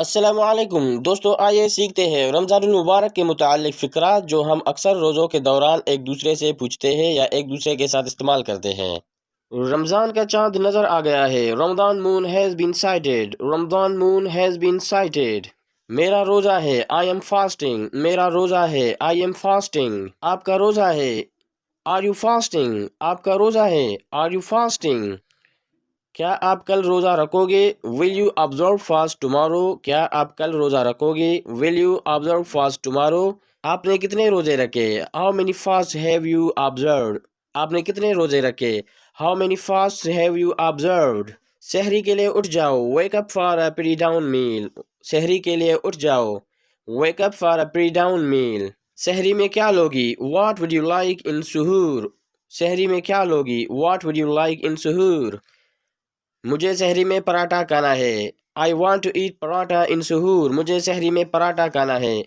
السلام علیکم دوستو، آئیے سیکھتے ہیں رمضان المبارک کے متعلق فقرات جو ہم اکثر روزوں کے دوران ایک دوسرے سے پوچھتے ہیں یا ایک دوسرے کے ساتھ استعمال کرتے ہیں۔ رمضان کا چاند نظر آ گیا ہے۔ Ramzan moon has been sighted. Ramzan moon has been sighted. میرا روزہ ہے، آئی ایم فاسٹنگ۔ میرا روزہ ہے، آئی ایم فاسٹنگ۔ آپ کا روزہ ہے، آر یو فاسٹنگ؟ آپ کا روزہ ہے، آر یو فاسٹنگ؟ کیا آپ کل روزہ رکھو گے؟ Will you observe fast tomorrow? کیا آپ کل روزہ رکھو گے؟ Will you observe fast tomorrow? آپ نے کتنے روزے رکھے؟ How many fast have you observed? آپ نے کتنے روزے رکھے؟ How many fast have you observed? سحری کے لیے اٹھ جاؤ، wake up for a pre dawn meal. سحری کے لیے اٹھ جاؤ، wake up for a pre dawn meal. سحری میں کیا لوگی؟ What would you like in suhoor? سحری میں کیا لوگی؟ What would you like in suhoor? مجھے سحری میں پراٹھا کھانا ہے۔ I want to eat paratha in suhoor. مجھے سحری میں پراٹھا کھانا ہے۔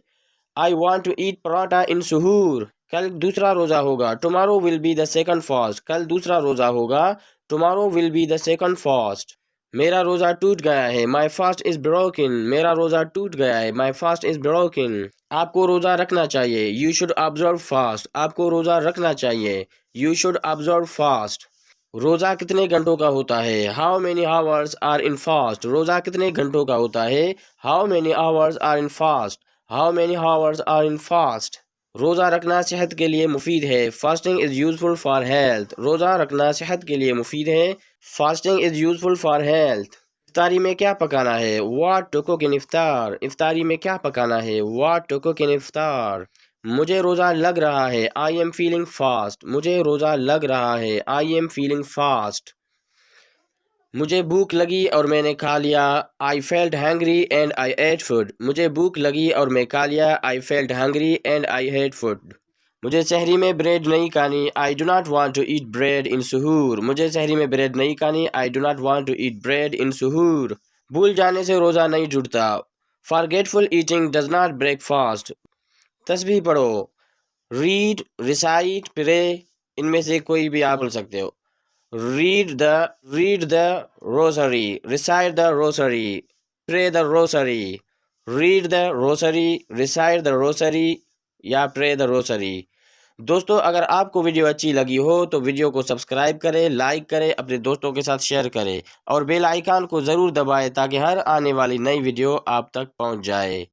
I want to eat paratha in suhoor. کل دوسرا روزہ ہوگا، tomorrow will be the second fast. کل دوسرا روزہ ہوگا، tomorrow will be the second fast. میرا روزہ ٹوٹ گیا ہے، مائی فاسٹ از بروکن۔ میرا روزہ ٹوٹ گیا ہے، مائی فاسٹ از بروکن۔ آپ کو روزہ رکھنا چاہیے، یو شوڈ آبزرو فاسٹ۔ آپ کو روزہ رکھنا چاہیے، یو شوڈ آبزرو فاسٹ۔ روزہ کتنے گھنٹوں کا ہوتا ہے؟ How many hours are in fast? روزہ کتنے گھنٹوں کا ہوتا ہے؟ How many hours are in fast? How many hours are in fast? روزہ رکھنا صحت کے لیے مفید ہے، fasting is useful for health. روزہ رکھنا صحت کے لیے مفید ہے، fasting is useful for health. افطاری میں کیا پکانا ہے؟ واٹ ٹو کوک ان افطار؟ افطاری میں کیا پکانا ہے؟ واٹ ٹو کوک ان افطار؟ مجھے روزہ لگ رہا ہے، آئی ایم فیلنگ فاسٹ۔ مجھے روزہ لگ رہا ہے، آئی ایم فیلنگ فاسٹ۔ مجھے بھوک لگی اور میں نے کھا لیا، I felt hungry and I ate food. مجھے بھوک لگی اور میں کھا لیا، I felt hungry and I ate food. مجھے سحری میں بریڈ نہیں کھانی، I do not want to eat bread in suhoor. مجھے سحری میں بریڈ نہیں کھانی، I do not want to eat bread in suhoor. بھول جانے سے روزہ نہیں ٹوٹتا، forgetful eating does not break fast. تسبیح پڑھو، ریڈ، ریسائٹ، پرے، ان میں سے کوئی بھی آپ بول سکتے ہو۔ Read the Rossari, recite the Rossari, پرے دا Rossari. Read the Rossari, recite the Rossari یا پرے دا روسری۔ دوستو، اگر آپ کو ویڈیو اچھی لگی ہو تو ویڈیو کو سبسکرائب کریں، لائک کریں، اپنے دوستوں کے ساتھ شیئر کریں اور بیل آئیکن کو ضرور دبائیں تاکہ ہر آنے والی نئی ویڈیو آپ تک پہنچ جائے۔